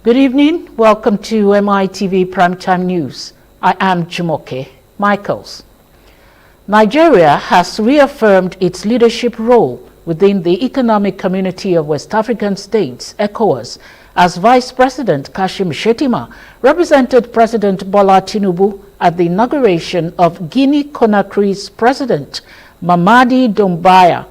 Good evening. Welcome to MITV Primetime News. I am Jumoke Michaels. Nigeria has reaffirmed its leadership role within the Economic Community of West African States, ECOWAS, as Vice President Kashim Shettima represented President Bola Tinubu at the inauguration of Guinea-Conakry's President Mamadi Doumbouya.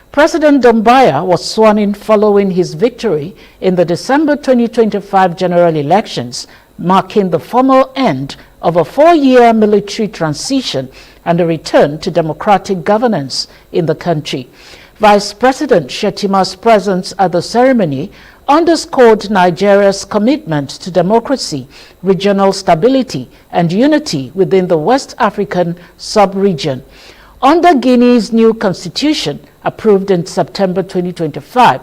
President Doumbouya was sworn in following his victory in the December 2025 general elections, marking the formal end of a 4-year military transition and a return to democratic governance in the country. Vice President Shettima's presence at the ceremony underscored Nigeria's commitment to democracy, regional stability, and unity within the West African sub-region. Under Guinea's new constitution, approved in September 2025,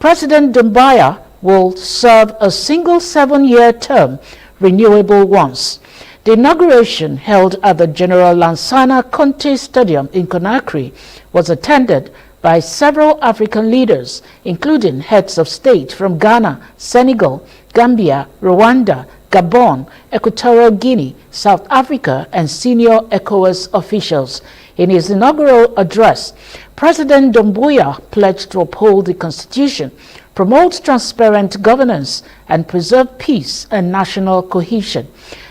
President Doumbouya will serve a single 7-year term, renewable once. The inauguration, held at the General Lansana Conte Stadium in Conakry, was attended by several African leaders, including heads of state from Ghana, Senegal, Gambia, Rwanda, Gabon, Equatorial Guinea, South Africa, and senior ECOWAS officials. In his inaugural address, President Doumbouya pledged to uphold the Constitution, promote transparent governance, and preserve peace and national cohesion.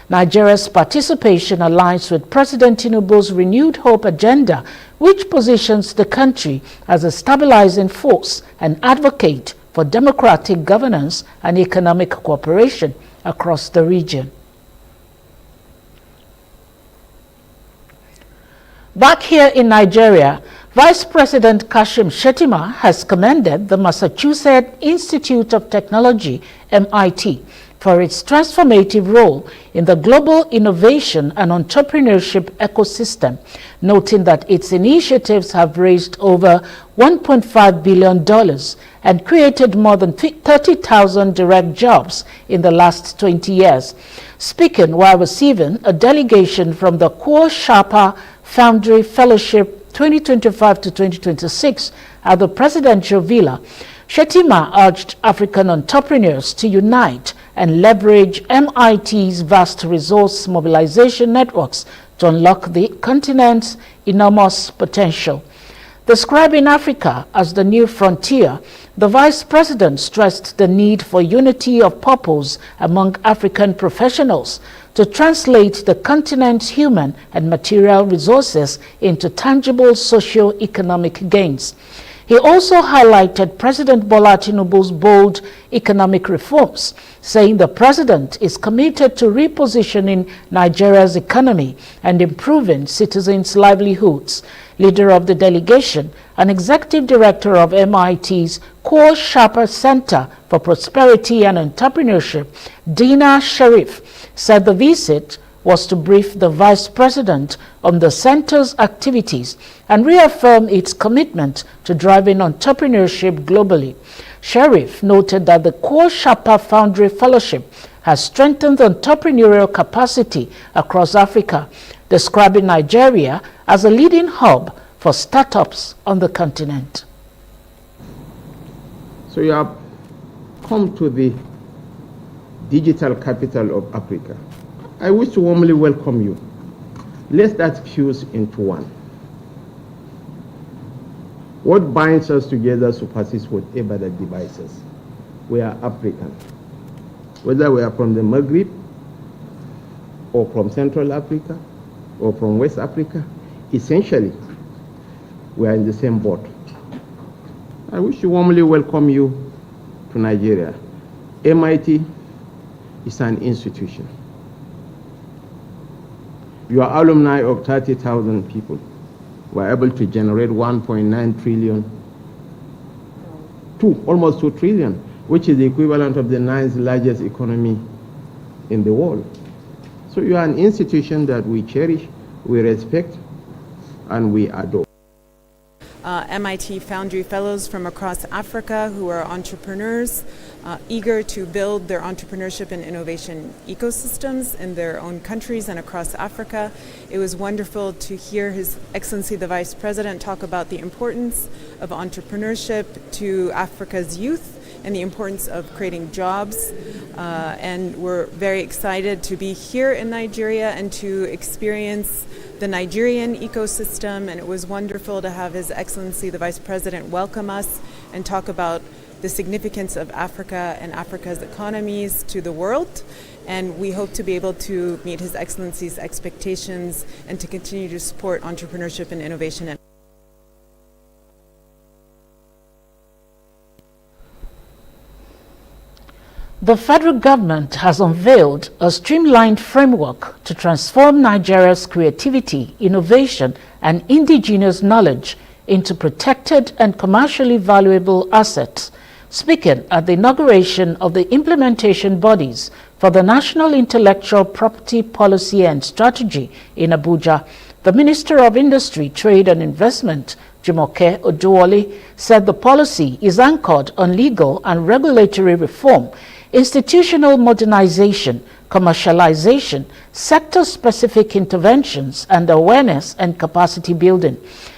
Nigeria's participation aligns with President Tinubu's renewed hope agenda, which positions the country as a stabilizing force and advocate for democratic governance and economic cooperation across the region. Back here in Nigeria, Vice President Kashim Shettima has commended the Massachusetts Institute of Technology, MIT, for its transformative role in the global innovation and entrepreneurship ecosystem, noting that its initiatives have raised over $1.5 billion and created more than 30,000 direct jobs in the last 20 years. Speaking while receiving a delegation from the Core Sharper Foundry Fellowship 2025 to 2026 at the Presidential Villa, Shettima urged African entrepreneurs to unite and leverage MIT's vast resource mobilization networks to unlock the continent's enormous potential. Describing Africa as the new frontier, the Vice President stressed the need for unity of purpose among African professionals to translate the continent's human and material resources into tangible socio-economic gains. He also highlighted President Bola Tinubu's bold economic reforms, saying the president is committed to repositioning Nigeria's economy and improving citizens' livelihoods. Leader of the delegation and executive director of MIT's Core Sharper Center for Prosperity and Entrepreneurship, Dina Sharif, said the visit was to brief the vice president on the center's activities and reaffirm its commitment to driving entrepreneurship globally. Sharif noted that the Core Sharper Foundry Fellowship has strengthened entrepreneurial capacity across Africa, describing Nigeria as a leading hub for startups on the continent. So you have come to the digital capital of Africa. I wish to warmly welcome you. Let's that fuse into one. What binds us together supersedes whatever that divides us. We are African. Whether we are from the Maghreb, or from Central Africa, or from West Africa, essentially, we are in the same boat. I wish to warmly welcome you to Nigeria. MIT is an institution. Your alumni of 30,000 people were able to generate 1.9 trillion, almost 2 trillion, which is the equivalent of the 9th largest economy in the world. So you are an institution that we cherish, we respect, and we adore. MIT Foundry Fellows from across Africa who are entrepreneurs, eager to build their entrepreneurship and innovation ecosystems in their own countries and across Africa. It was wonderful to hear His Excellency the Vice President talk about the importance of entrepreneurship to Africa's youth. and the importance of creating jobs. And we're very excited to be here in Nigeria and to experience the Nigerian ecosystem. And it was wonderful to have His Excellency the Vice President welcome us and talk about the significance of Africa and Africa's economies to the world. And we hope to be able to meet His Excellency's expectations and to continue to support entrepreneurship and innovation. The federal government has unveiled a streamlined framework to transform Nigeria's creativity, innovation, and indigenous knowledge into protected and commercially valuable assets. Speaking at the inauguration of the implementation bodies for the National Intellectual Property Policy and Strategy in Abuja, the Minister of Industry, Trade and Investment, Jumoke Oduwole, said the policy is anchored on legal and regulatory reform, institutional modernization, commercialization, sector-specific interventions, and awareness and capacity building.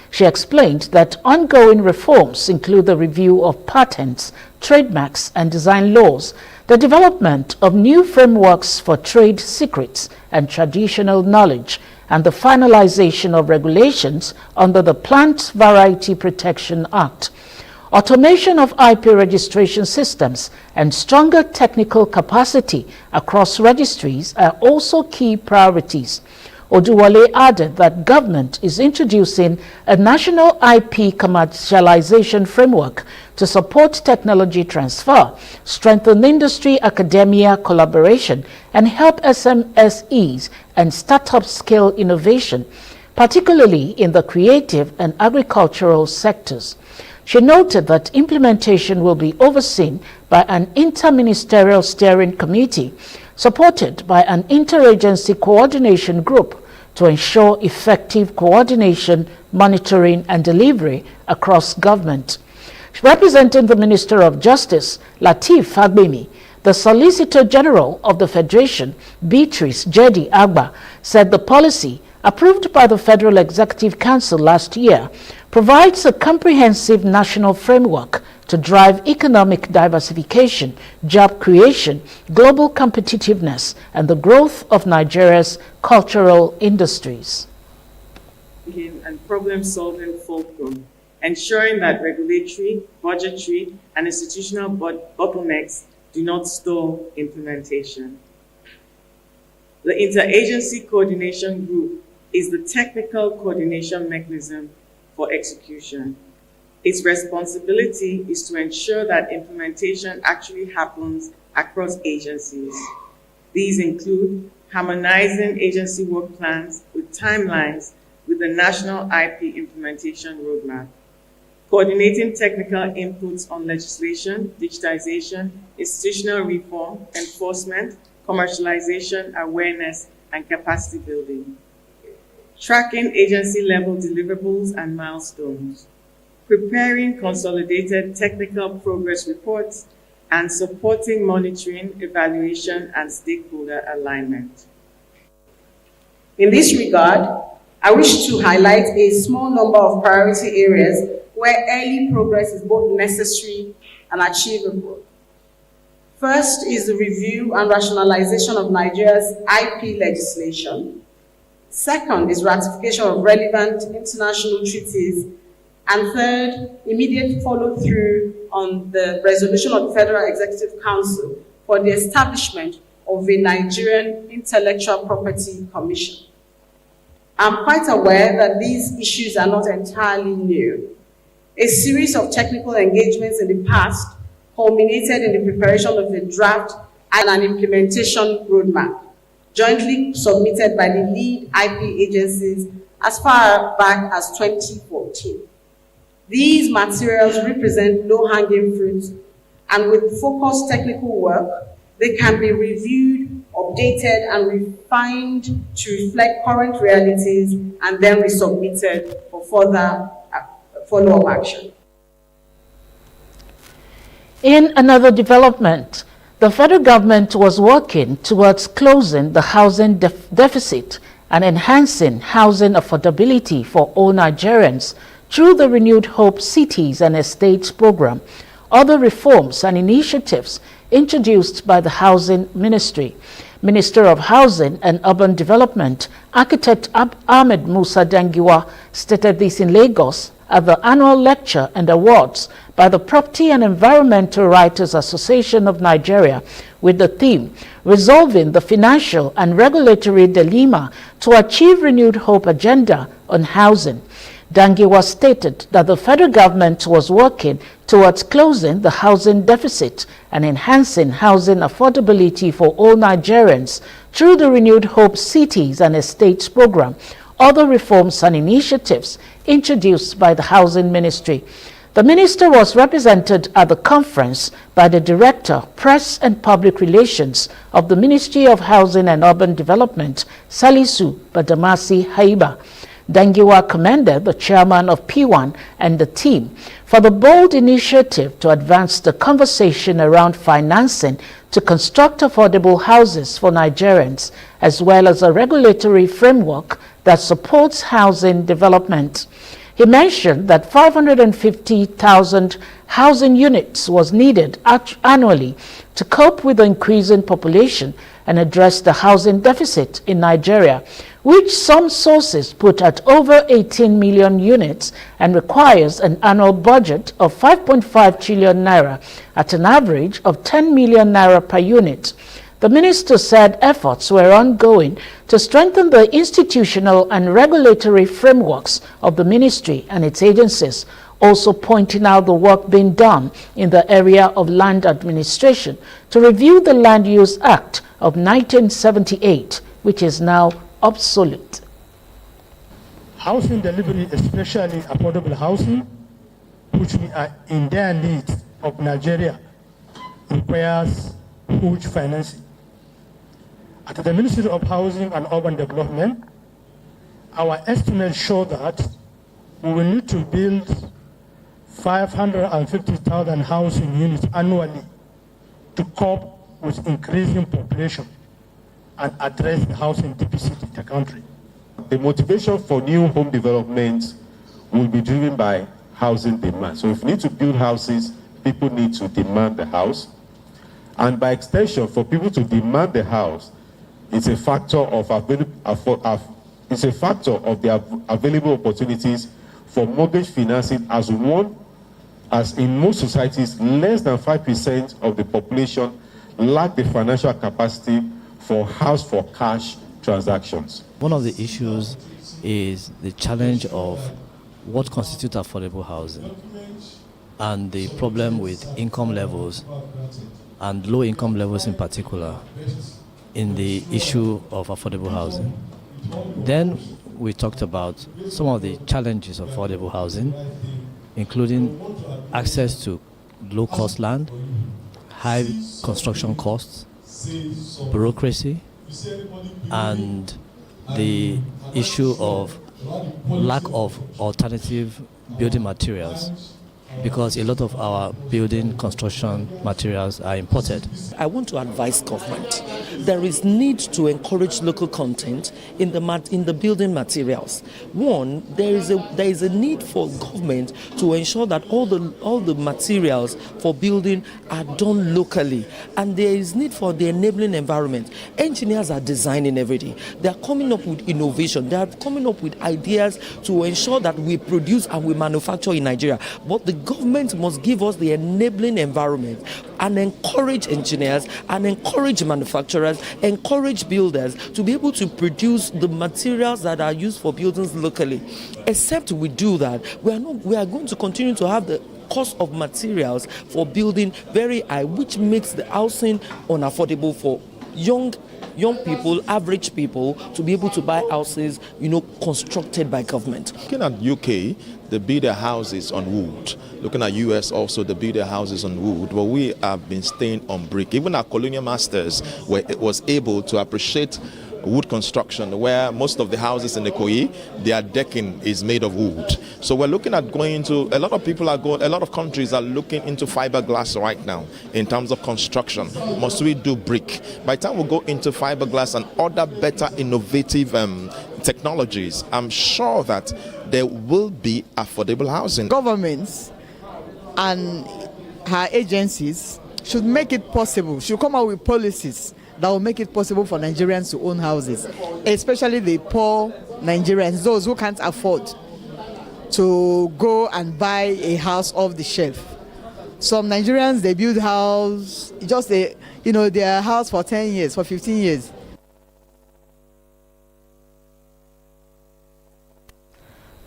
She explained that ongoing reforms include the review of patents, trademarks, and design laws, the development of new frameworks for trade secrets and traditional knowledge, and the finalization of regulations under the Plant Variety Protection Act. Automation of IP registration systems and stronger technical capacity across registries are also key priorities. Oduwole added that government is introducing a national IP commercialization framework to support technology transfer, strengthen industry-academia collaboration, and help SMSEs and startup scale innovation, particularly in the creative and agricultural sectors. She noted that implementation will be overseen by an interministerial steering committee supported by an interagency coordination group to ensure effective coordination, monitoring, and delivery across government. Representing the Minister of Justice, Lateef Fagbemi, the Solicitor General of the Federation, Beatrice Jedi Agba, said the policy, approved by the Federal Executive Council last year, provides a comprehensive national framework to drive economic diversification, job creation, global competitiveness, and the growth of Nigeria's cultural industries. And problem-solving fulcrum, ensuring that regulatory, budgetary, and institutional bottlenecks do not stall implementation. The Interagency Coordination Group is the technical coordination mechanism for execution. Its responsibility is to ensure that implementation actually happens across agencies. These include harmonizing agency work plans with timelines with the National IP Implementation Roadmap, coordinating technical inputs on legislation, digitization, institutional reform, enforcement, commercialization, awareness, and capacity building, tracking agency-level deliverables and milestones, preparing consolidated technical progress reports, and supporting monitoring, evaluation, and stakeholder alignment. In this regard, I wish to highlight a small number of priority areas where early progress is both necessary and achievable. First is the review and rationalization of Nigeria's IP legislation. Second is ratification of relevant international treaties. And third, immediate follow-through on the resolution of the Federal Executive Council for the establishment of a Nigerian Intellectual Property Commission. I'm quite aware that these issues are not entirely new. A series of technical engagements in the past culminated in the preparation of a draft and an implementation roadmap, jointly submitted by the lead IP agencies as far back as 2014. These materials represent low-hanging fruits, and with focused technical work, they can be reviewed, updated, and refined to reflect current realities, and then resubmitted for further follow-up action. In another development, the federal government was working towards closing the housing deficit and enhancing housing affordability for all Nigerians through the Renewed Hope Cities and Estates program. other reforms and initiatives introduced by the Housing Ministry. Minister of Housing and Urban Development, Architect Ahmed Musa Dangiwa, stated this in Lagos at the annual lecture and awards by the Property and Environmental Writers Association of Nigeria with the theme, Resolving the Financial and Regulatory Dilemma to Achieve Renewed Hope Agenda on Housing. Dangiwa stated that the federal government was working towards closing the housing deficit and enhancing housing affordability for all Nigerians through the Renewed Hope Cities and Estates program, other reforms and initiatives introduced by the Housing Ministry. The minister was represented at the conference by the Director, Press and Public Relations of the Ministry of Housing and Urban Development, Salisu Badamasi Haiba. Dangiwa commended the chairman of P1 and the team for the bold initiative to advance the conversation around financing to construct affordable houses for Nigerians, as well as a regulatory framework that supports housing development. He mentioned that 550,000 housing units was needed annually to cope with the increasing population and address the housing deficit in Nigeria, which some sources put at over 18 million units and requires an annual budget of 5.5 trillion naira at an average of 10 million naira per unit. The minister said efforts were ongoing to strengthen the institutional and regulatory frameworks of the ministry and its agencies, also pointing out the work being done in the area of land administration to review the Land Use Act of 1978, which is now obsolete. Housing delivery, especially affordable housing, which we are in their need of Nigeria, requires huge financing. At the Ministry of Housing and Urban Development, our estimates show that we will need to build 550,000 housing units annually to cope with increasing population and address the housing deficit in the country. The motivation for new home development will be driven by housing demand. So if we need to build houses, people need to demand the house. And by extension, for people to demand the house, it's a factor of the available opportunities for mortgage financing as in most societies, less than 5% of the population lack the financial capacity for house for cash transactions. One of the issues is the challenge of what constitutes affordable housing and the problem with income levels and low income levels in particular in the issue of affordable housing. Then we talked about some of the challenges of affordable housing, including access to low-cost land, high construction costs, bureaucracy, and the issue of lack of alternative building materials, because a lot of our building construction materials are imported. I want to advise government. There is need to encourage local content in the building materials. One, there is a need for government to ensure that all the materials for building are done locally, and there is need for the enabling environment. Engineers are designing every day. They are coming up with innovation. They are coming up with ideas to ensure that we produce and we manufacture in Nigeria. But the government must give us the enabling environment and encourage engineers and encourage manufacturers, encourage builders to be able to produce the materials that are used for buildings locally. Except we do that, we are going to continue to have the cost of materials for building very high, which makes the housing unaffordable for young people, average people, to be able to buy houses, constructed by government. Looking at UK, they build their houses on wood. Looking at US also, they build their houses on wood. But we have been staying on brick. Even our colonial masters was able to appreciate wood construction, where most of the houses in the Ikoyi, their decking is made of wood. So we're looking at going into, a lot of countries are looking into fiberglass right now in terms of construction. Must we do brick? By the time we go into fiberglass and other better innovative technologies, I'm sure that there will be affordable housing. Governments and her agencies should make it possible, should come out with policies that will make it possible for Nigerians to own houses, especially the poor Nigerians, those who can't afford to go and buy a house off the shelf. Some Nigerians, they build house, just their house for 10 years, for 15 years.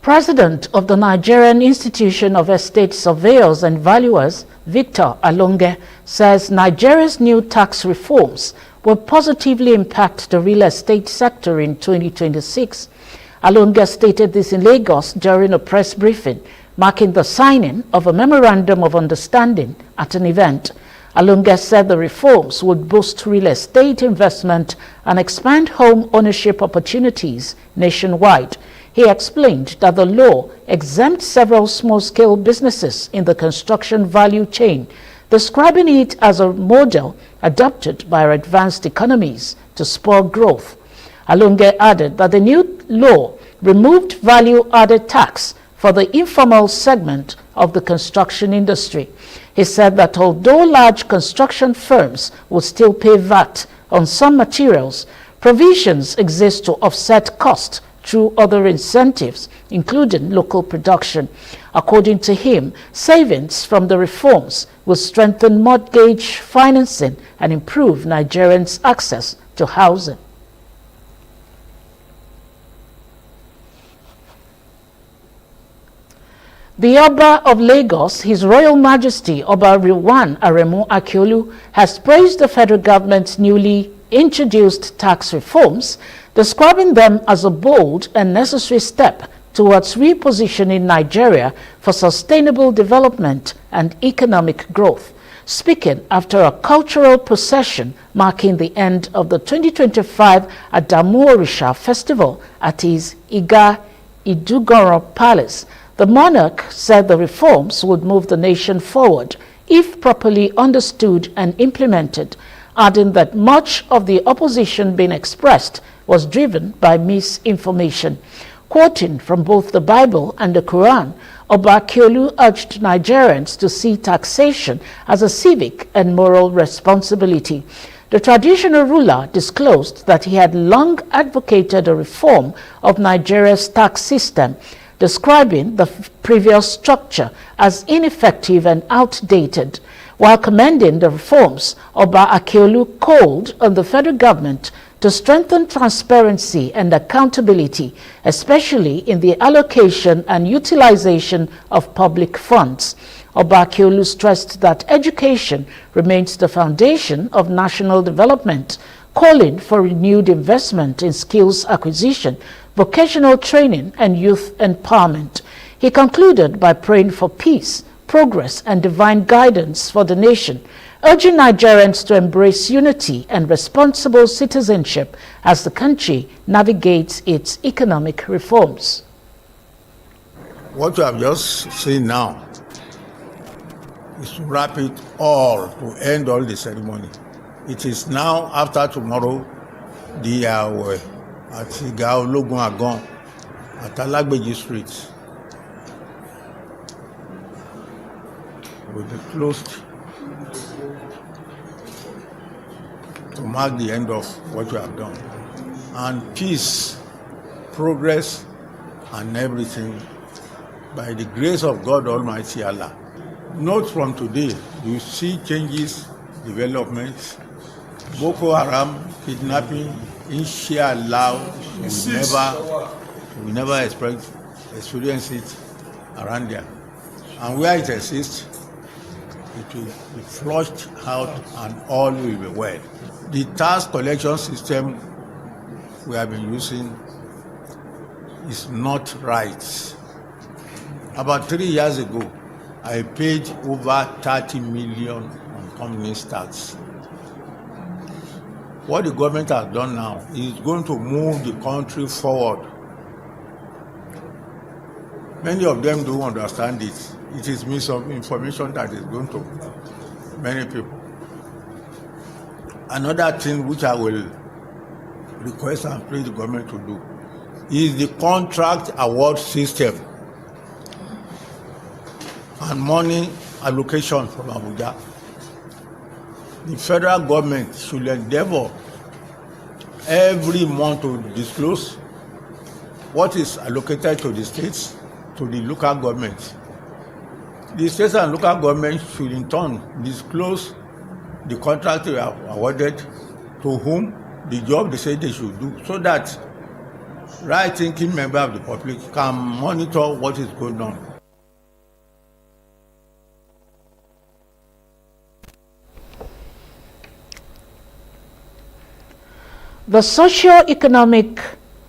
President of the Nigerian Institution of Estate Surveyors and Valuers, Victor Alonge, says Nigeria's new tax reforms will positively impact the real estate sector in 2026. Alonge stated this in Lagos during a press briefing, marking the signing of a memorandum of understanding at an event. Alonge said the reforms would boost real estate investment and expand home ownership opportunities nationwide. He explained that the law exempts several small-scale businesses in the construction value chain, describing it as a model adopted by our advanced economies to spur growth. Alonge added that the new law removed value-added tax for the informal segment of the construction industry. He said that although large construction firms will still pay VAT on some materials, provisions exist to offset costs through other incentives, including local production. According to him, savings from the reforms will strengthen mortgage financing and improve Nigerians' access to housing. The Oba of Lagos, His Royal Majesty Oba Rilwan Aremu Akiolu, has praised the federal government's newly introduced tax reforms, describing them as a bold and necessary step towards repositioning Nigeria for sustainable development and economic growth. Speaking after a cultural procession marking the end of the 2025 Adamu Orisha Festival at his Iga Idugoro Palace, the monarch said the reforms would move the nation forward if properly understood and implemented, adding that much of the opposition being expressed was driven by misinformation. Quoting from both the Bible and the Quran, Oba Akiolu urged Nigerians to see taxation as a civic and moral responsibility. The traditional ruler disclosed that he had long advocated a reform of Nigeria's tax system, describing the previous structure as ineffective and outdated. While commending the reforms, Oba Akiolu called on the federal government to strengthen transparency and accountability, especially in the allocation and utilization of public funds. Oba Akiolu stressed that education remains the foundation of national development, calling for renewed investment in skills acquisition, vocational training, and youth empowerment. He concluded by praying for peace, progress, and divine guidance for the nation, urging Nigerians to embrace unity and responsible citizenship as the country navigates its economic reforms. What you have just seen now is to wrap it all, to end all the ceremony. It is now, after tomorrow, the at Iga Ologun Agan at Alagbeji Street will be closed to mark the end of what we have done. And peace, progress, and everything, by the grace of God Almighty Allah. Note from today, you see changes, developments. Boko Haram, kidnapping, inshallah, we never experience it around there. And where it exists, it will be flushed out and all will be well. The tax collection system we have been using is not right. About 3 years ago, I paid over 30 million on companies tax. What the government has done now is going to move the country forward. Many of them don't understand it. It is misinformation that is going to many people. Another thing which I will request and please the government to do is the contract award system. And money allocation from Abuja. The federal government should endeavor every month to disclose what is allocated to the states, to the local government. The states and local governments should in turn disclose the contract they have awarded, to whom, the job they say they should do, so that right-thinking members of the public can monitor what is going on. The Socio-Economic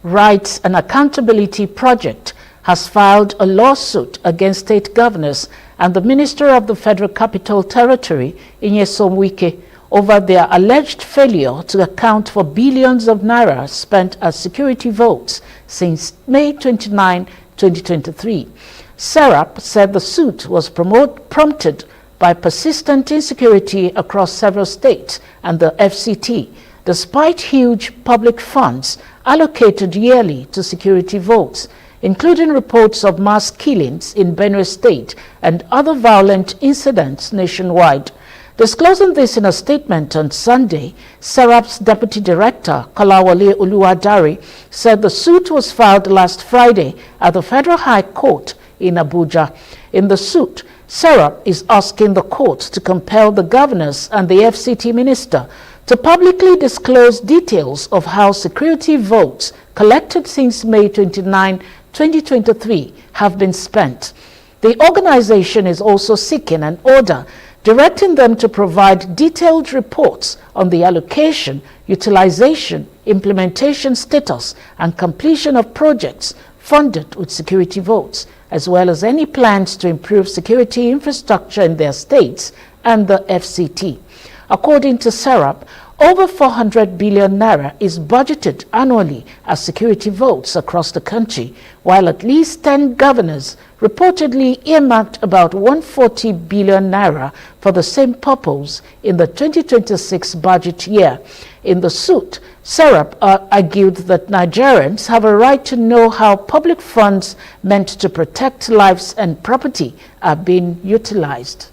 Rights and Accountability Project has filed a lawsuit against state governors and the Minister of the Federal Capital Territory, Nyesom Wike, over their alleged failure to account for billions of naira spent as security votes since May 29, 2023. SERAP said the suit was prompted by persistent insecurity across several states and the FCT, despite huge public funds allocated yearly to security votes, including reports of mass killings in Benue State and other violent incidents nationwide. Disclosing this in a statement on Sunday, SERAP's Deputy Director, Kolawole Oluwadari, said the suit was filed last Friday at the Federal High Court in Abuja. In the suit, SERAP is asking the court to compel the governors and the FCT minister to publicly disclose details of how security votes collected since May 29, 2023 have been spent. The organization is also seeking an order directing them to provide detailed reports on the allocation, utilization, implementation status, and completion of projects funded with security votes, as well as any plans to improve security infrastructure in their states and the FCT. According to SERAP, over 400 billion naira is budgeted annually as security votes across the country, while at least 10 governors reportedly earmarked about 140 billion naira for the same purpose in the 2026 budget year. In the suit, SERAP argued that Nigerians have a right to know how public funds meant to protect lives and property are being utilized.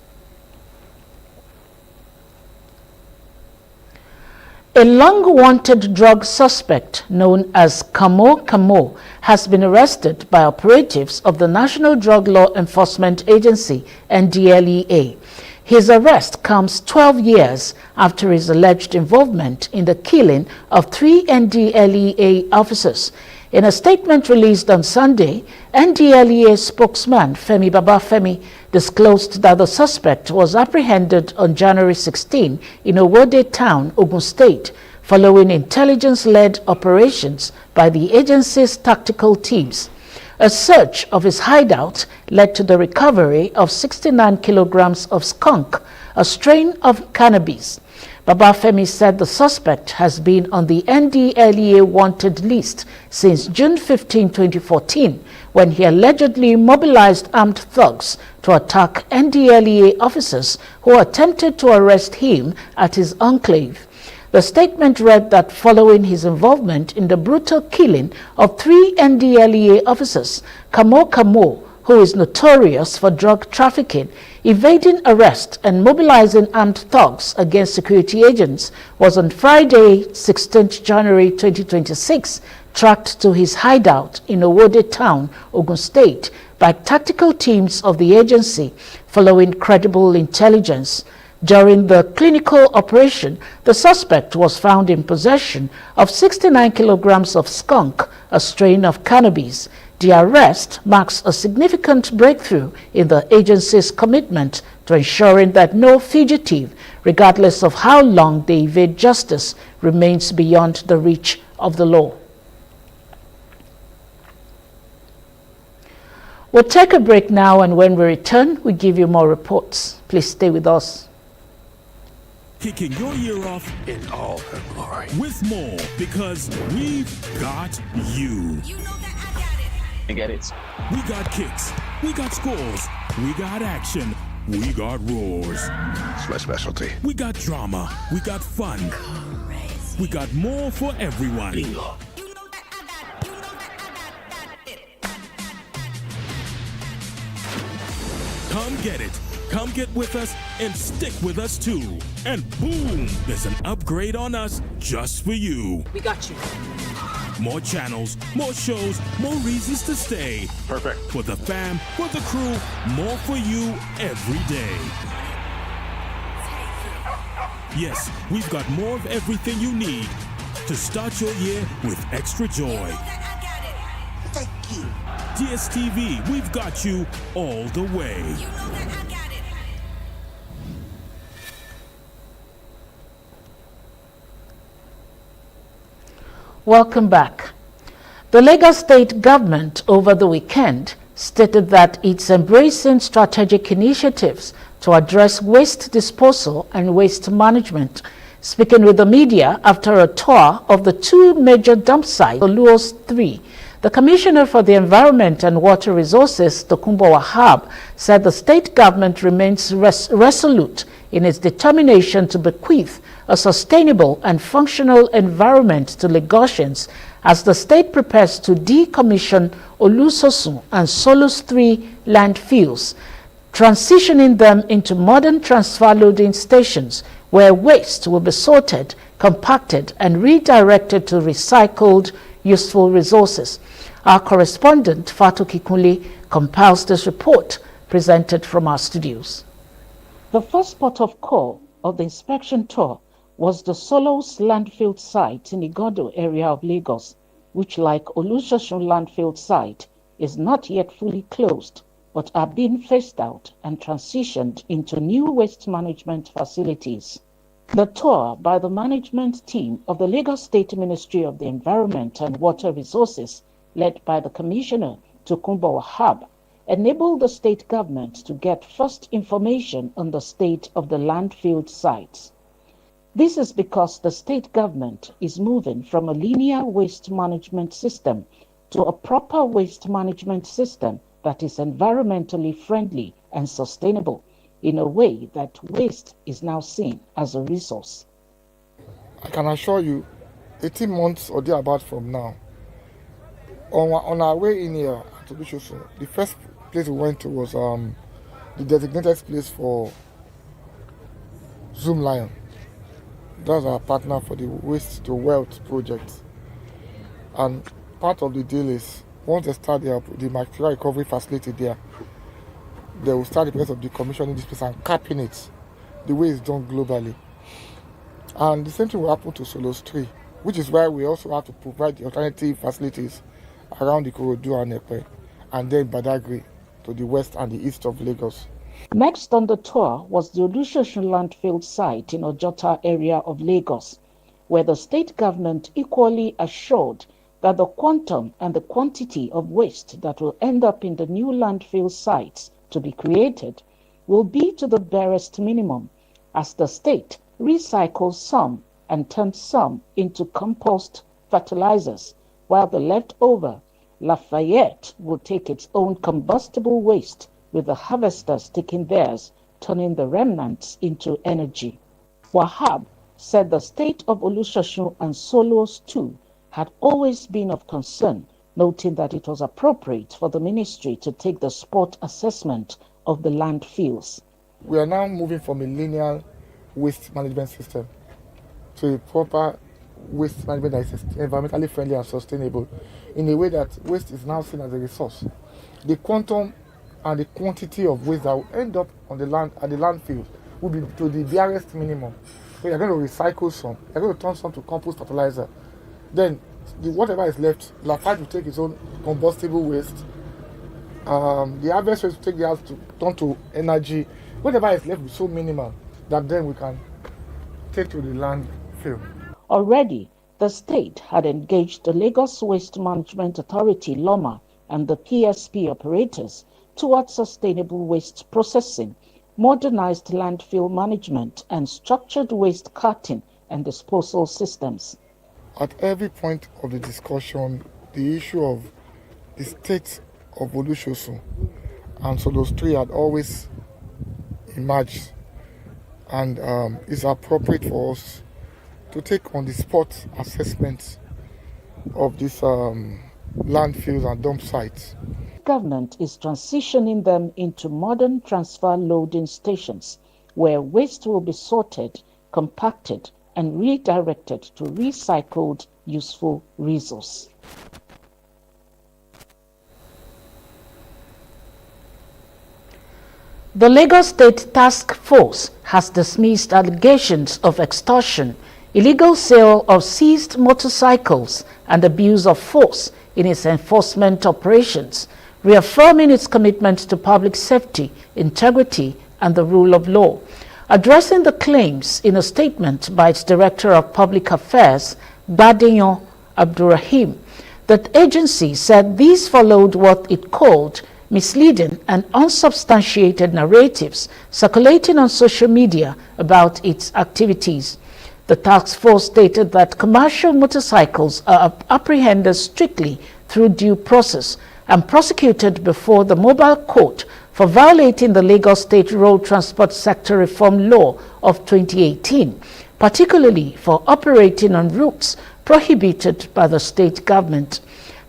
A long-wanted drug suspect known as Kamo has been arrested by operatives of the National Drug Law Enforcement Agency, NDLEA. His arrest comes 12 years after his alleged involvement in the killing of 3 NDLEA officers. In a statement released on Sunday, NDLEA spokesman Femi Babafemi disclosed that the suspect was apprehended on January 16 in Owode Town, Ogun State, following intelligence-led operations by the agency's tactical teams. A search of his hideout led to the recovery of 69 kilograms of skunk, a strain of cannabis. Babafemi said the suspect has been on the NDLEA wanted list since June 15, 2014, when he allegedly mobilized armed thugs to attack NDLEA officers who attempted to arrest him at his enclave. The statement read that following his involvement in the brutal killing of 3 NDLEA officers, Kamo, who is notorious for drug trafficking, evading arrest and mobilizing armed thugs against security agents, was on Friday, 16 January 2026, tracked to his hideout in Owode Town, Ogun State, by tactical teams of the agency following credible intelligence. During the clinical operation, the suspect was found in possession of 69 kilograms of skunk, a strain of cannabis. The arrest marks a significant breakthrough in the agency's commitment to ensuring that no fugitive, regardless of how long they evade justice, remains beyond the reach of the law. We'll take a break now, and when we return, we give you more reports. Please stay with us. Kicking your year off in all her glory with more, because we've got you. You know that I got it. I get it. We got kicks, we got scores, we got action, we got roars. It's my specialty. We got drama, we got fun. Crazy. We got more for everyone. Bingo. Come get it Come get with us and stick with us too. And boom, there's an upgrade on us just for you. We got you. More channels, more shows, more reasons to stay. Perfect. For the fam, for the crew, more for you every day. Yes, we've got more of everything you need to start your year with extra joy. Thank you. DSTV, we've got you all the way. Welcome back. The Lagos State government over the weekend stated that it's embracing strategic initiatives to address waste disposal and waste management. Speaking with the media after a tour of the two major dump sites, Ndigbo 18Th, the Commissioner for the Environment and Water Resources, Tokunbo Wahab, said the state government remains resolute in its determination to bequeath a sustainable and functional environment to Lagosians as the state prepares to decommission Olusosun and Solus 3 landfills, transitioning them into modern transfer loading stations where waste will be sorted, compacted, and redirected to recycled, useful resources. Our correspondent, Fatu Kikunle, compiles this report presented from our studios. The first port of call of the inspection tour was the Solos landfill site in Igodo area of Lagos, which, like Olusosun landfill site, is not yet fully closed, but are being phased out and transitioned into new waste management facilities. The tour by the management team of the Lagos State Ministry of the Environment and Water Resources, led by the Commissioner Tokunbo Wahab, enabled the state government to get first information on the state of the landfill sites. This is because the state government is moving from a linear waste management system to a proper waste management system that is environmentally friendly and sustainable, in a way that waste is now seen as a resource. I can assure you, 18 months or thereabouts from now, on our way in here to Olusosun, the first place we went to was the designated place for Zoom Lion. That's our partner for the Waste to Wealth project. And part of the deal is, once they start the material recovery facility there, they will start the process of decommissioning this place and capping it the way it's done globally. And the same thing will happen to Solos 3, which is why we also have to provide the alternative facilities around the Ikorodu and Epe, and then Badagry to the west and the east of Lagos. Next on the tour was the Olusosun landfill site in Ojota area of Lagos, where the state government equally assured that the quantum and the quantity of waste that will end up in the new landfill sites to be created will be to the barest minimum, as the state recycles some and turns some into compost fertilizers, while the leftover Lafayette will take its own combustible waste, with the harvesters taking theirs, turning the remnants into energy. Wahab said the state of Olusosun and Solos too had always been of concern, noting that it was appropriate for the ministry to take the spot assessment of the landfills. We are now moving from a linear waste management system to a proper waste management that is environmentally friendly and sustainable, in a way that waste is now seen as a resource. The quantum and the quantity of waste that will end up on the land at the landfill will be to the barest minimum. So you're going to recycle some, you're going to turn some to compost fertilizer. Then whatever is left, Lafayette will take its own combustible waste. The harvest waste will take the house to turn to energy. Whatever is left will be so minimal that then we can take to the landfill. Already, the state had engaged the Lagos Waste Management Authority, LOMA, and the PSP operators towards sustainable waste processing, modernized landfill management, and structured waste carting and disposal systems. At every point of the discussion, the issue of the state of Olusosun and Solos 3 had always emerged, and it's appropriate for us to take on the spot assessment of these landfills and dump sites. government is transitioning them into modern transfer loading stations where waste will be sorted, compacted, and redirected to recycled useful resource. The Lagos State Task Force has dismissed allegations of extortion, illegal sale of seized motorcycles, and abuse of force in its enforcement operations, reaffirming its commitment to public safety, integrity, and the rule of law. Addressing the claims in a statement by its Director of Public Affairs, Badiyan Abdurrahim, the agency said these followed what it called misleading and unsubstantiated narratives circulating on social media about its activities. The task force stated that commercial motorcycles are apprehended strictly through due process and prosecuted before the mobile court for violating the Lagos State Road Transport Sector Reform Law of 2018, particularly for operating on routes prohibited by the state government.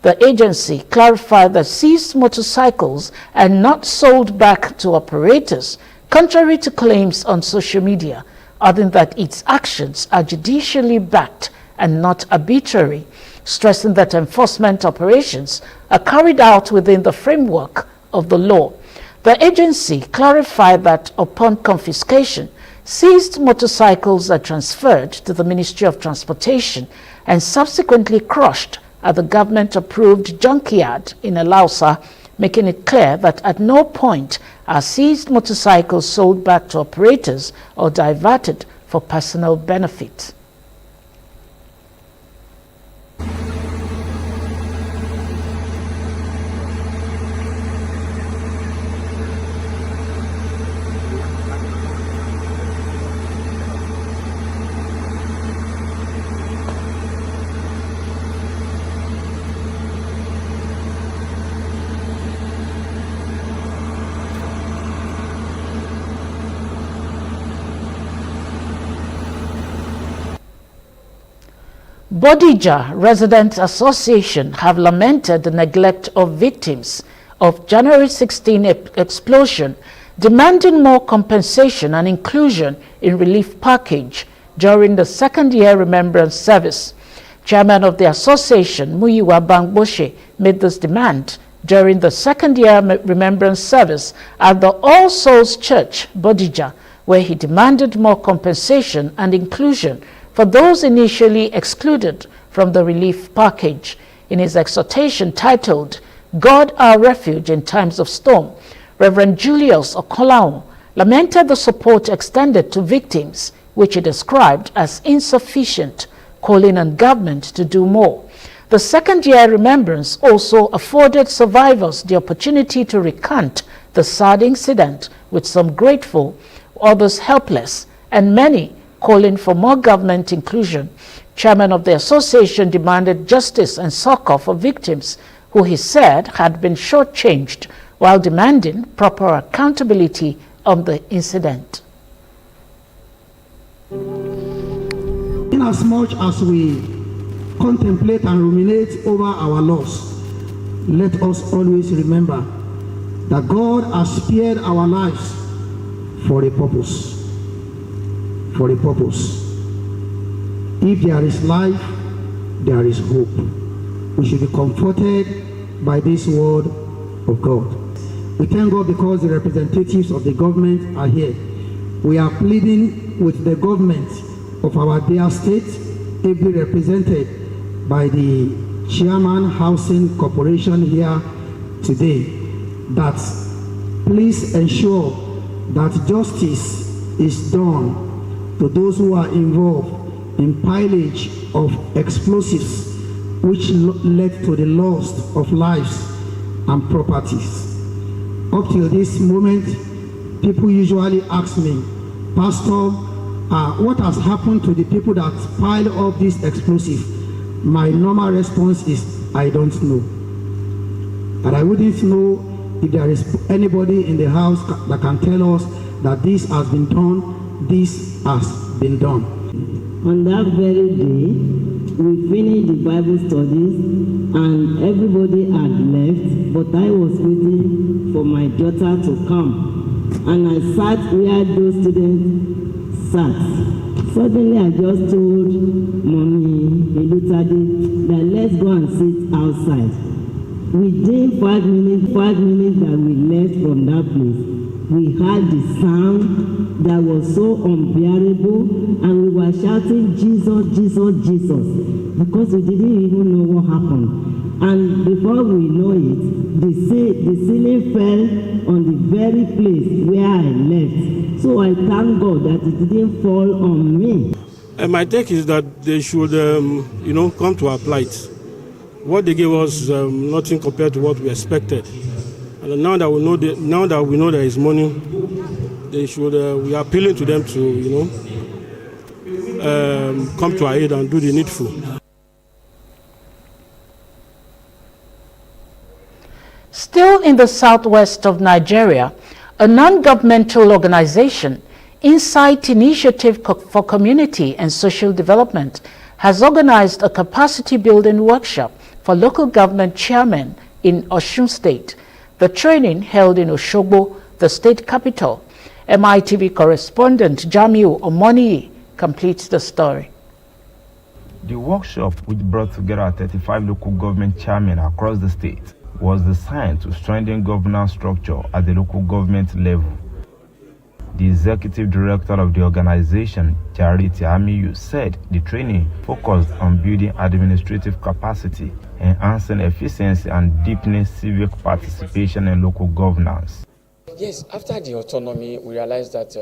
The agency clarified that seized motorcycles are not sold back to operators, contrary to claims on social media, adding that its actions are judicially backed and not arbitrary, stressing that enforcement operations are carried out within the framework of the law. The agency clarified that upon confiscation, seized motorcycles are transferred to the Ministry of Transportation and subsequently crushed at the government-approved junkyard in Alausa, making it clear that at no point are seized motorcycles sold back to operators or diverted for personal benefit. Bodija Residents Association have lamented the neglect of victims of January 16 explosion, demanding more compensation and inclusion in relief package during the second-year remembrance service. Chairman of the association, Muyiwa Bangboshe, made this demand during the second-year remembrance service at the All Souls Church, Bodija, where he demanded more compensation and inclusion for those initially excluded from the relief package. In his exhortation titled, God Our Refuge in Times of Storm, Reverend Julius Okolao lamented the support extended to victims, which he described as insufficient, calling on government to do more. The second-year remembrance also afforded survivors the opportunity to recant the sad incident, with some grateful, others helpless, and many calling for more government inclusion. Chairman of the association demanded justice and succor for victims who he said had been shortchanged, while demanding proper accountability on the incident. Inasmuch as we contemplate and ruminate over our loss, let us always remember that God has spared our lives for a purpose. For a purpose. If there is life, there is hope. We should be comforted by this word of God. We thank God because the representatives of the government are here. We are pleading with the government of our dear state, ably represented by the Chairman Housing Corporation here today, that please ensure that justice is done to those who are involved in pillage of explosives, which led to the loss of lives and properties. Up till this moment, people usually ask me, Pastor, what has happened to the people that piled up this explosive? My normal response is, I don't know. And I wouldn't know if there is anybody in the house that can tell us that this has been done, this has been done. On that very day, we finished the Bible studies and everybody had left, but I was waiting for my daughter to come. And I sat where those students sat. Suddenly I just told Mommy Elutade that let's go and sit outside. Within 5 minutes that we left from that place, we heard the sound that was so unbearable, and we were shouting, Jesus, Jesus, Jesus, because we didn't even know what happened. And before we know it, the ceiling fell on the very place where I left. So I thank God that it didn't fall on me. And my take is that they should, come to our plight. What they gave us nothing compared to what we expected. And now that we know there is money, they should. We are appealing to them to, come to our aid and do the needful. Still in the southwest of Nigeria, a non-governmental organization, Insight Initiative for Community and Social Development, has organized a capacity-building workshop for local government chairmen in Osun State. The training held in Osogbo, the state capital. MITV correspondent Jamiu Omoniyi completes the story. The workshop, which brought together 35 local government chairmen across the state, was designed to strengthen governance structure at the local government level. The executive director of the organization, Charity Amiyu, said the training focused on building administrative capacity, enhancing efficiency, and deepening civic participation in local governance. Yes, after the autonomy, we realized that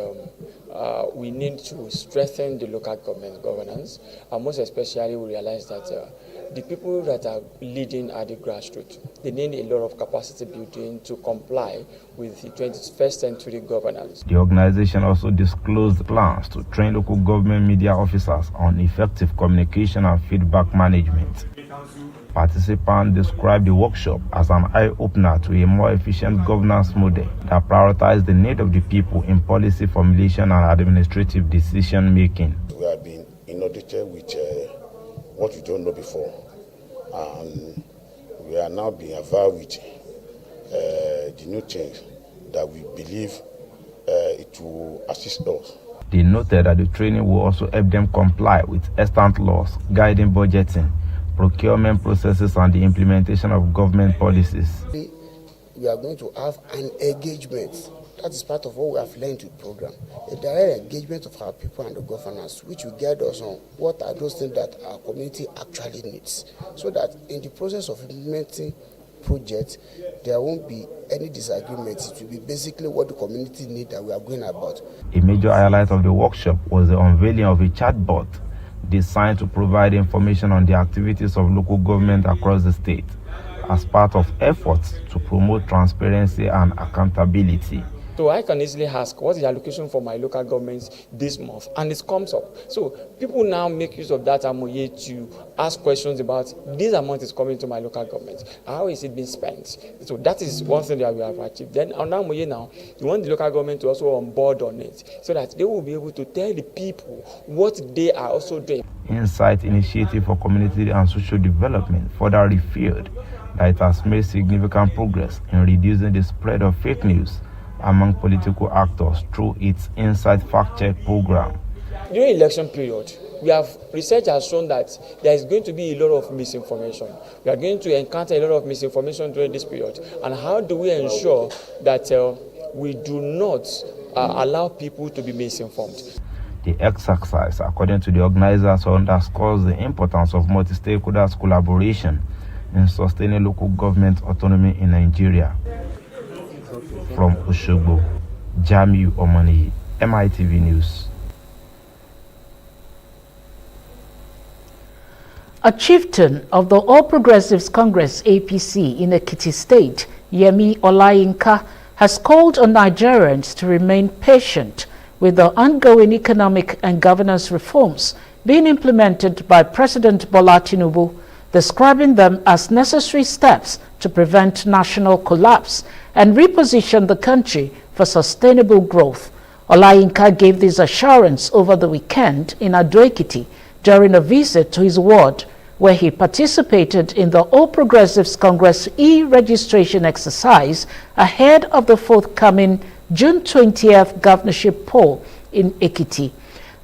we need to strengthen the local government governance, and most especially we realized that the people that are leading at the grassroots, they need a lot of capacity building to comply with the 21st century governance. The organization also disclosed plans to train local government media officers on effective communication and feedback management. Participants described the workshop as an eye-opener to a more efficient governance model that prioritizes the need of the people in policy formulation and administrative decision-making. We have been inundated with what we don't know before, and we are now being avowed with the new things that we believe it will assist us. They noted that the training will also help them comply with extant laws guiding budgeting, procurement processes, and the implementation of government policies. We are going to have an engagement. That is part of what we have learned in the program. A direct engagement of our people and the governance, which will guide us on what are those things that our community actually needs, so that in the process of implementing projects, there won't be any disagreements. It will be basically what the community needs that we are going about. A major highlight of the workshop was the unveiling of a chatbot designed to provide information on the activities of local government across the state as part of efforts to promote transparency and accountability. So I can easily ask, what is the allocation for my local governments this month? And it comes up. So people now make use of that amoye to ask questions about this amount is coming to my local government. How is it being spent? So that is one thing that we have achieved. Then on amoye now, we want the local government to also on board on it, so that they will be able to tell the people what they are also doing. Insight Initiative for Community and Social Development further revealed that it has made significant progress in reducing the spread of fake news among political actors through its Insight Fact Check program. During election period, research has shown that there is going to be a lot of misinformation. We are going to encounter a lot of misinformation during this period. And how do we ensure that we do not allow people to be misinformed? The exercise, according to the organizers, underscores the importance of multi-stakeholders collaboration in sustaining local government autonomy in Nigeria. From Osogbo, Jamiu Omoniyi, MITV News. A chieftain of the All Progressives Congress APC in Ekiti State, Yemi Olayinka, has called on Nigerians to remain patient with the ongoing economic and governance reforms being implemented by President Bola Tinubu, describing them as necessary steps to prevent national collapse and reposition the country for sustainable growth. Olayinka gave this assurance over the weekend in Ado-Ekiti during a visit to his ward, where he participated in the All Progressives Congress e-registration exercise ahead of the forthcoming June 20th governorship poll in Ekiti.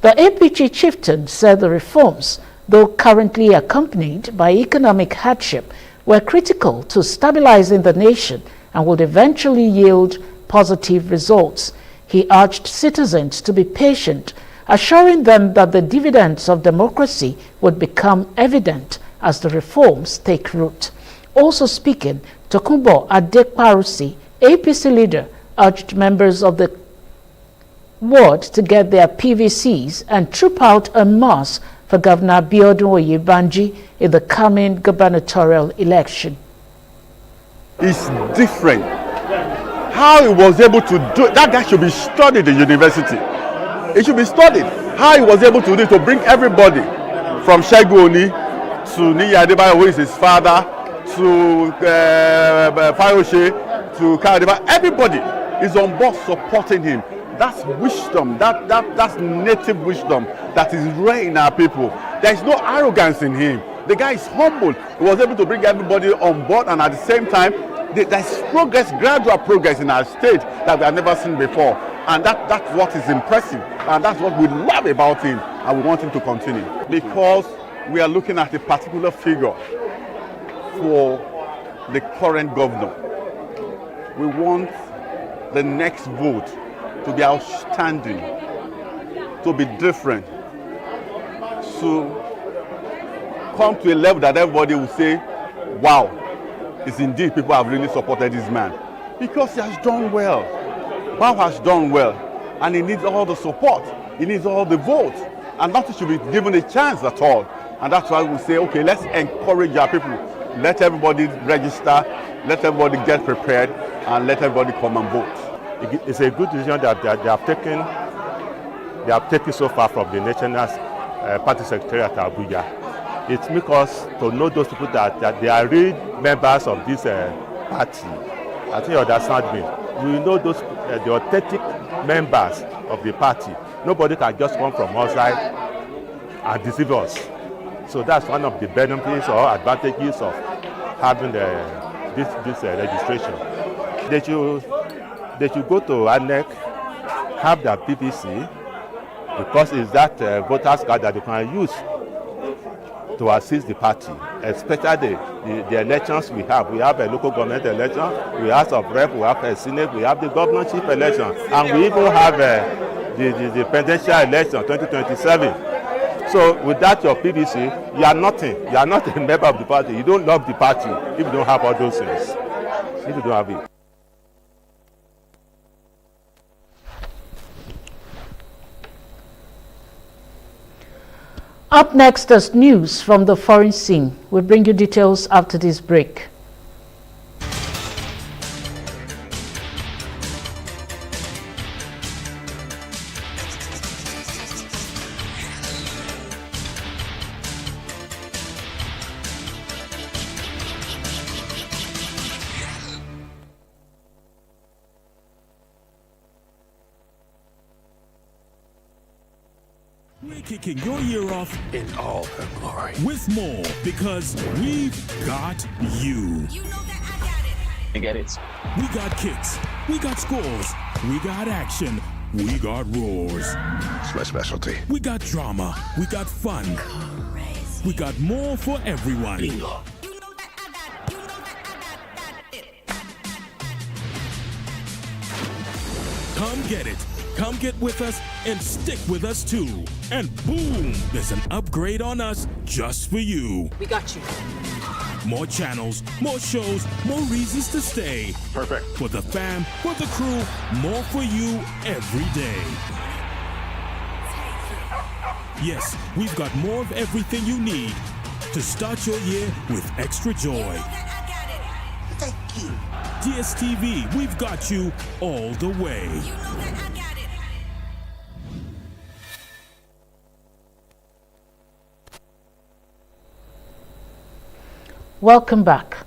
The APG chieftain said the reforms, though currently accompanied by economic hardship, were critical to stabilizing the nation and would eventually yield positive results. He urged citizens to be patient, assuring them that the dividends of democracy would become evident as the reforms take root. Also speaking, Tokunbo Adekparusi, APC leader, urged members of the ward to get their PVCs and troop out en masse for Governor Biodun Oyebanji in the coming gubernatorial election. It's different. How he was able to do that, guy should be studied in university. It should be studied. How he was able to do it, to bring everybody from Shegoni to Niyi Adebayo, who is his father, to Fayose, to Kadeba. Everybody is on board supporting him. That's wisdom. That's native wisdom that is rare in our people. There is no arrogance in him. The guy is humble. He was able to bring everybody on board, and at the same time, there's progress, gradual progress in our state that we have never seen before. And that's what is impressive. And that's what we love about him. And we want him to continue. Because we are looking at a particular figure for the current governor. We want the next vote to be outstanding, to be different, to come to a level that everybody will say, wow, it's indeed people have really supported this man. Because he has done well. Bao has done well, and he needs all the support. He needs all the votes, and nothing should be given a chance at all. And that's why we say, okay, let's encourage our people. Let everybody register, let everybody get prepared, and let everybody come and vote. It's a good decision that they have taken so far from the National Party Secretariat at Abuja. It makes us to know those people that they are real members of this party. I think you understand me. We know those the authentic members of the party. Nobody can just come from outside and deceive us. So that's one of the benefits or advantages of having this registration. They should go to ANEC, have their PVC, because it's that voters card that they can use to assist the party, especially the elections we have. We have a local government election, we have House of Rep, we have a Senate, we have the governorship election, and we even have the presidential election 2027. So without your PVC, you are nothing. You are not a member of the party. You don't love the party if you don't have all those things. If you don't have it. Up next is news from the foreign scene. We'll bring you details after this break. We're kicking your year off in all her glory with more, because we've got you. You know that I got it. I get it. We got kicks, we got scores, we got action, we got roars. It's my specialty. We got drama, we got fun. Crazy. We got more for everyone. Bingo. Come get it. Come get with us and stick with us too. And boom, there's an upgrade on us just for you. We got you. More channels, more shows, more reasons to stay. Perfect. For the fam, for the crew, more for you every day. Yes, we've got more of everything you need to start your year with extra joy. Thank you. DSTV, we've got you all the way. Welcome back.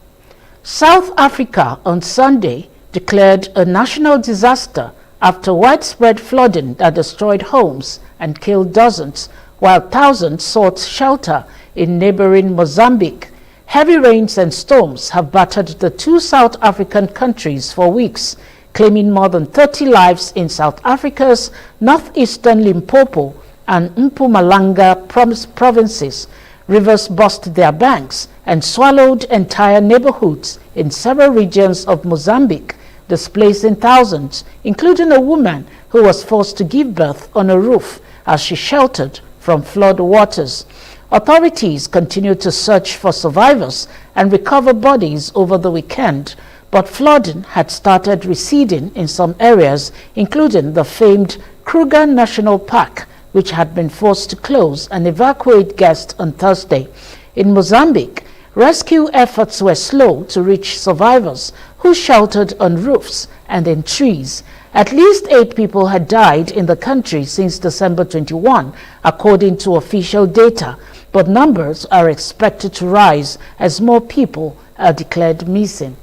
South Africa on Sunday declared a national disaster after widespread flooding that destroyed homes and killed dozens, while thousands sought shelter in neighboring Mozambique. Heavy rains and storms have battered the two South African countries for weeks, claiming more than 30 lives in South Africa's northeastern Limpopo and Mpumalanga provinces. Rivers burst their banks and swallowed entire neighborhoods in several regions of Mozambique, displacing thousands, including a woman who was forced to give birth on a roof as she sheltered from flood waters. Authorities continue to search for survivors and recover bodies over the weekend, but flooding had started receding in some areas, including the famed Kruger National Park, which had been forced to close and evacuate guests on Thursday. In Mozambique, rescue efforts were slow to reach survivors who sheltered on roofs and in trees. At least 8 people had died in the country since December 21, according to official data, but numbers are expected to rise as more people are declared missing.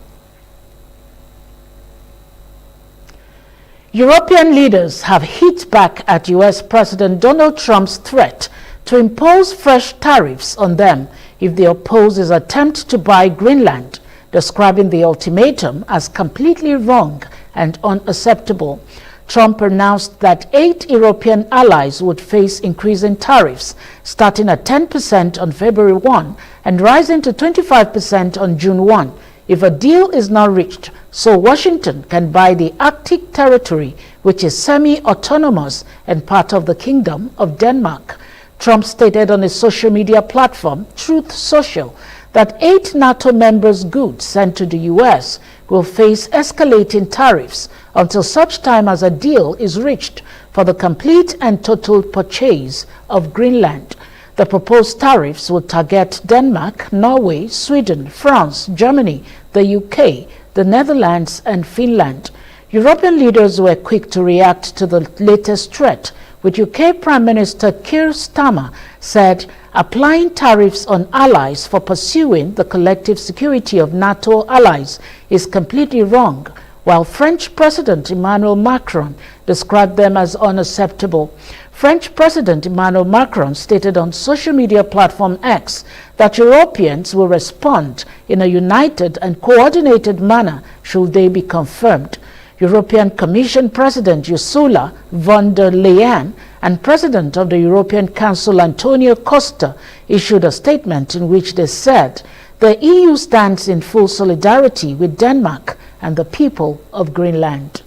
European leaders have hit back at U.S. President Donald Trump's threat to impose fresh tariffs on them if they oppose his attempt to buy Greenland, describing the ultimatum as completely wrong and unacceptable. Trump announced that 8 European allies would face increasing tariffs, starting at 10% on February 1 and rising to 25% on June 1, if a deal is not reached, so Washington can buy the Arctic territory, which is semi-autonomous and part of the Kingdom of Denmark. Trump stated on his social media platform, Truth Social, that 8 NATO members' goods sent to the U.S. will face escalating tariffs until such time as a deal is reached for the complete and total purchase of Greenland. The proposed tariffs would target Denmark, Norway, Sweden, France, Germany, the UK, the Netherlands, and Finland. European leaders were quick to react to the latest threat, with UK Prime Minister Keir Starmer said applying tariffs on allies for pursuing the collective security of NATO allies is completely wrong, while French President Emmanuel Macron described them as unacceptable. French President Emmanuel Macron stated on social media platform X that Europeans will respond in a united and coordinated manner should they be confirmed. European Commission President Ursula von der Leyen and President of the European Council Antonio Costa issued a statement in which they said the EU stands in full solidarity with Denmark and the people of Greenland.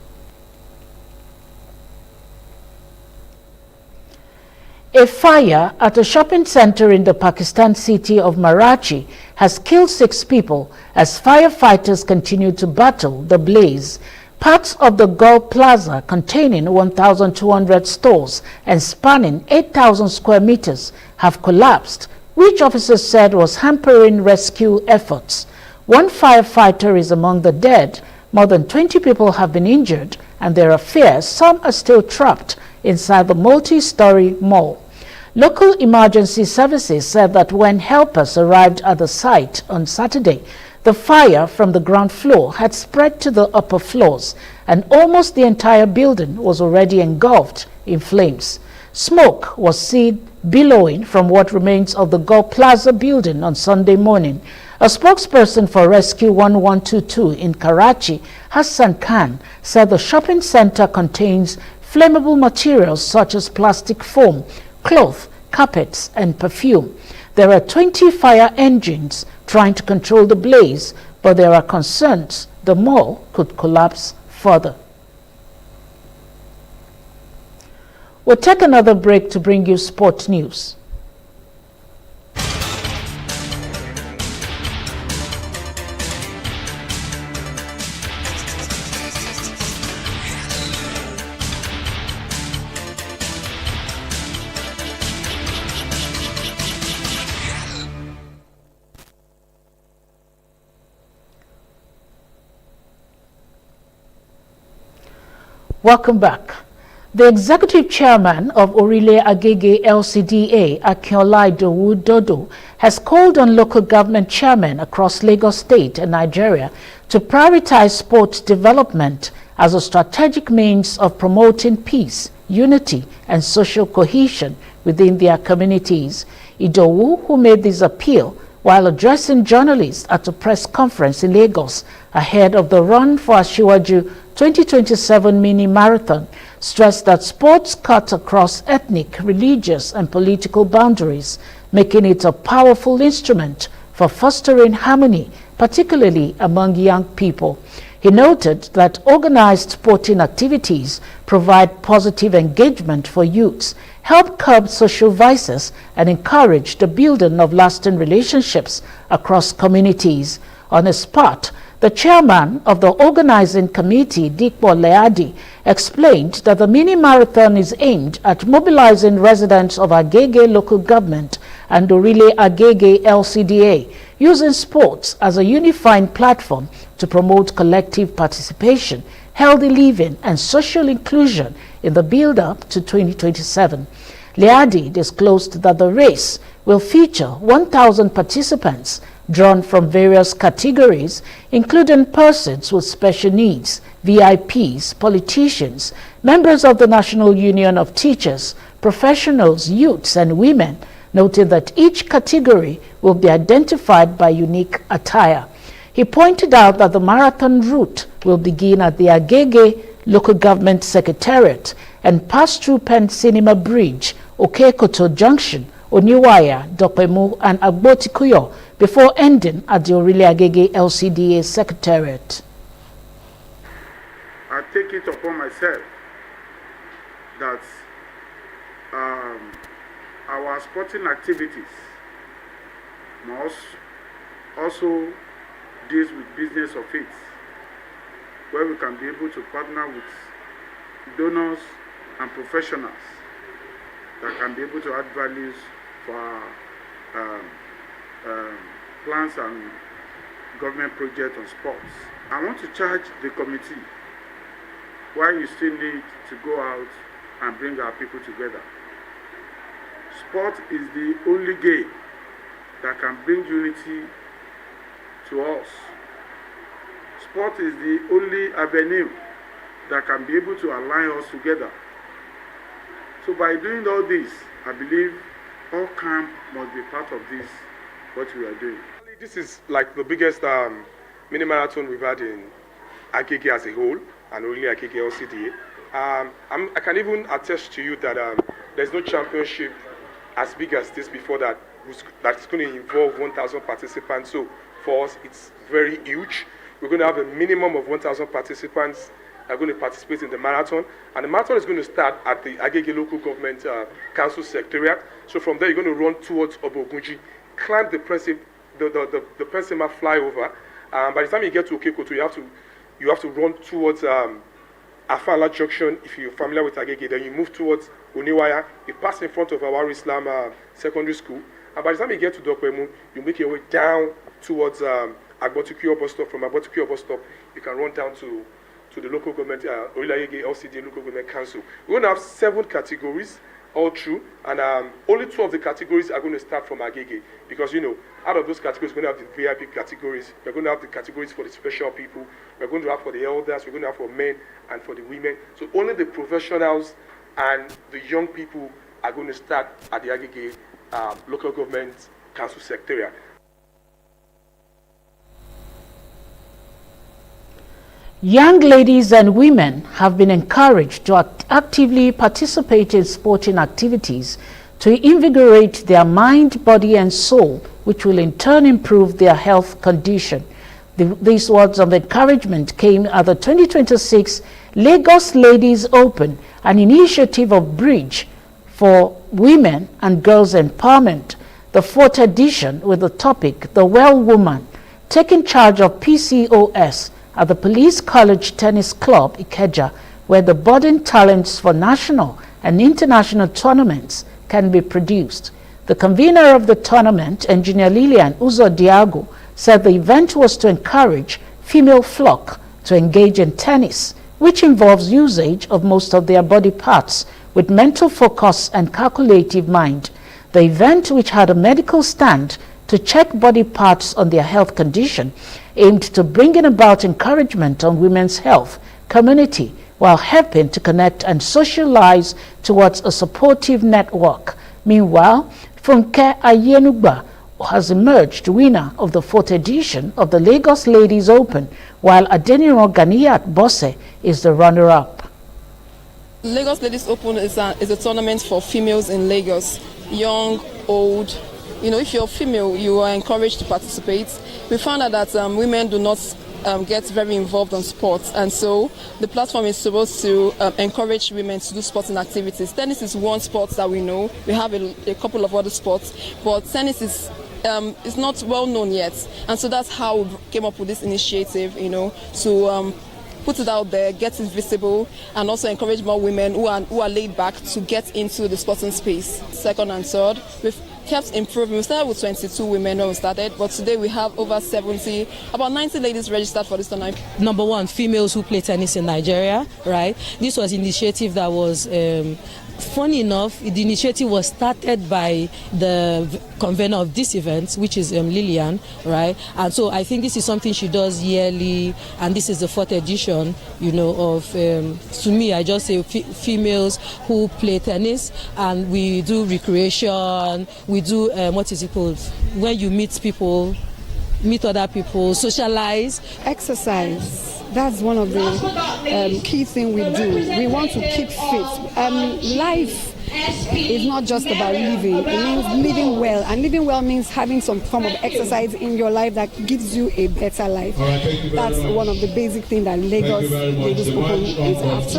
A fire at a shopping center in the Pakistan city of Karachi has killed 6 people as firefighters continue to battle the blaze. Parts of the Gulf Plaza, containing 1,200 stores and spanning 8,000 square meters, have collapsed, which officers said was hampering rescue efforts. 1 firefighter is among the dead. More than 20 people have been injured, and there are fears some are still trapped inside the multi-story mall. Local emergency services said that when helpers arrived at the site on Saturday, the fire from the ground floor had spread to the upper floors, and almost the entire building was already engulfed in flames. Smoke was seen billowing from what remains of the Gulf Plaza building on Sunday morning. A spokesperson for Rescue 1122 in Karachi, Hassan Khan, said the shopping center contains flammable materials such as plastic foam, cloth, carpets, and perfume. There are 20 fire engines trying to control the blaze, but there are concerns the mall could collapse further. We'll take another break to bring you sport news. Welcome back. The executive chairman of Orile Agege LCDA, Akinola Idowu Dodo, has called on local government chairmen across Lagos State and Nigeria to prioritize sports development as a strategic means of promoting peace, unity, and social cohesion within their communities. Idowu, who made this appeal while addressing journalists at a press conference in Lagos ahead of the Run for Asiwaju 2027 mini marathon, stressed that sports cut across ethnic, religious, and political boundaries, making it a powerful instrument for fostering harmony, particularly among young people. He noted that organized sporting activities provide positive engagement for youths, help curb social vices, and encourage the building of lasting relationships across communities. On his part, the chairman of the organizing committee, Ndigbo 18Th, explained that the mini-marathon is aimed at mobilizing residents of Agege local government and Orile Agege LCDA, using sports as a unifying platform to promote collective participation, healthy living, and social inclusion in the build-up to 2027. 18Th disclosed that the race will feature 1,000 participants drawn from various categories, including persons with special needs, VIPs, politicians, members of the National Union of Teachers, professionals, youths, and women, noting that each category will be identified by unique attire. He pointed out that the marathon route will begin at the Agege Local Government Secretariat and pass through Penn Cinema Bridge, Okekoto Junction, Oniwaya, Dopemu, and Agbotikuyo before ending at the Orile Agege LCDA Secretariat. I take it upon myself that our sporting activities must also deal with business of faith, where we can be able to partner with donors and professionals that can be able to add values for our plans and government projects on sports. I want to charge the committee why you still need to go out and bring our people together. Sport is the only game that can bring unity to us. Sport is the only avenue that can be able to align us together. So by doing all this, I believe all camp must be part of this, what we are doing. This is like the biggest mini marathon we've had in Agege as a whole, and only Agege LCDA. I can even attest to you that there's no championship as big as this before that's going to involve 1,000 participants. So for us, it's very huge. We're going to have a minimum of 1,000 participants that are going to participate in the marathon. And the marathon is going to start at the Agege Local Government Council Secretariat. So from there, you're going to run towards Obogunji, climb the Pensima flyover. By the time you get to Okekoto, you have to run towards Afala Junction. If you're familiar with Agege, then you move towards Oniwaya. You pass in front of our Islam Secondary School. And by the time you get to Dopemu, you make your way down towards Agbotukio bus stop. From Agbotukio bus stop, you can run down to the local government, Orile Agege LCD Local Government Council. We're going to have 7 categories all through, and only 2 of the categories are going to start from Agege, because out of those categories, we're going to have the VIP categories. We're going to have the categories for the special people. We're going to have for the elders. We're going to have for men and for the women. So only the professionals and the young people are going to start at the Agege Local Government Council Secretariat. Young ladies and women have been encouraged to actively participate in sporting activities to invigorate their mind, body, and soul, which will in turn improve their health condition. These words of encouragement came at the 2026 Lagos Ladies Open, an initiative of Bridge for Women and Girls Empowerment, the 4th edition, with the topic, The Well Woman, taking charge of PCOS at the Police College Tennis Club, Ikeja, where the budding talents for national and international tournaments can be produced. The convener of the tournament, Engineer Lilian Uzo Diago, said the event was to encourage female flock to engage in tennis, which involves usage of most of their body parts with mental focus and calculative mind. The event, which had a medical stand to check body parts on their health condition, aimed to bring about encouragement on women's health, community while helping to connect and socialize towards a supportive network. Meanwhile, Funke Ayenugba has emerged winner of the 4th edition of the Lagos Ladies Open, while Adeniro Ganiyat Bosse is the runner-up. Lagos Ladies Open is a tournament for females in Lagos, young, old. You know, if you're female, you are encouraged to participate. We found out that women do not get very involved on sports, and so the platform is supposed to encourage women to do sporting activities. Tennis is one sport that we know. We have a couple of other sports, but tennis is not well known yet, and so that's how we came up with this initiative, you know, to put it out there, get it visible, and also encourage more women who are laid back to get into the sporting space. Second and third, we've kept improving. We started with 22 women when we started, but today we have over 70, about 90 ladies registered for this tournament. Number one, females who play tennis in Nigeria, right? This was an initiative that was funny enough, the initiative was started by the convener of this event, which is Lillian, right? And so I think this is something she does yearly, and this is the 4th edition, you know, of, to me, I just say females who play tennis, and we do recreation, we do, what is it called? When you meet people, meet other people, socialize. Exercise. That's one of the key things we do. We want to keep fit. Life is not just about living. It means living well. And living well means having some form of exercise in your life that gives you a better life. That's one of the basic things that Lagos Ladies Open is after.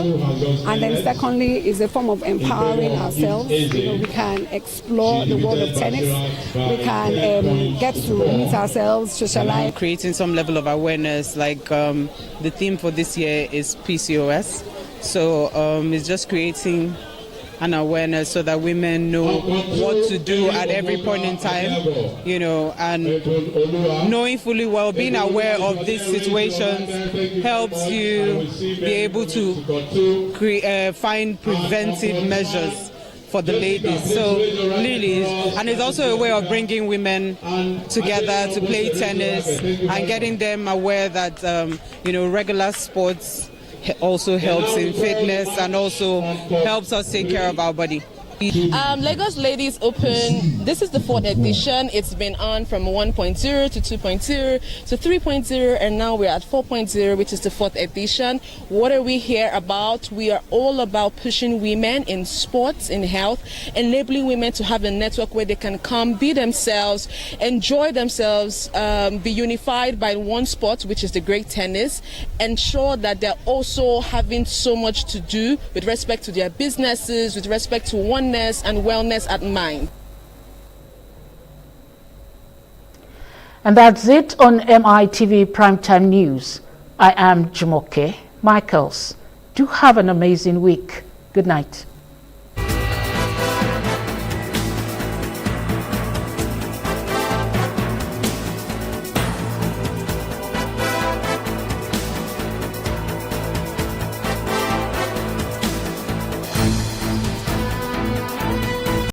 And then secondly is a form of empowering ourselves. You know, we can explore the world of tennis. We can get to meet ourselves, socialize. Creating some level of awareness, like the theme for this year is PCOS. So it's just creating an awareness so that women know what to do at every point in time, you know, and knowing fully well, being aware of these situations helps you be able to find preventive measures for the ladies. So really, and it's also a way of bringing women together to play tennis and getting them aware that, you know, regular sports also helps in fitness and also helps us take care of our body. Lagos Ladies Open, this is the 4th edition. It's been on from 1.0 to 2.0 to 3.0, and now we're at 4.0, which is the 4th edition. What are we here about? We are all about pushing women in sports, in health, enabling women to have a network where they can come, be themselves, enjoy themselves, be unified by one sport, which is the great tennis, ensure that they're also having so much to do with respect to their businesses, with respect to oneness and wellness at mind. And that's it on MITV Primetime News. I am Jumoke Michaels. Do have an amazing week. Good night.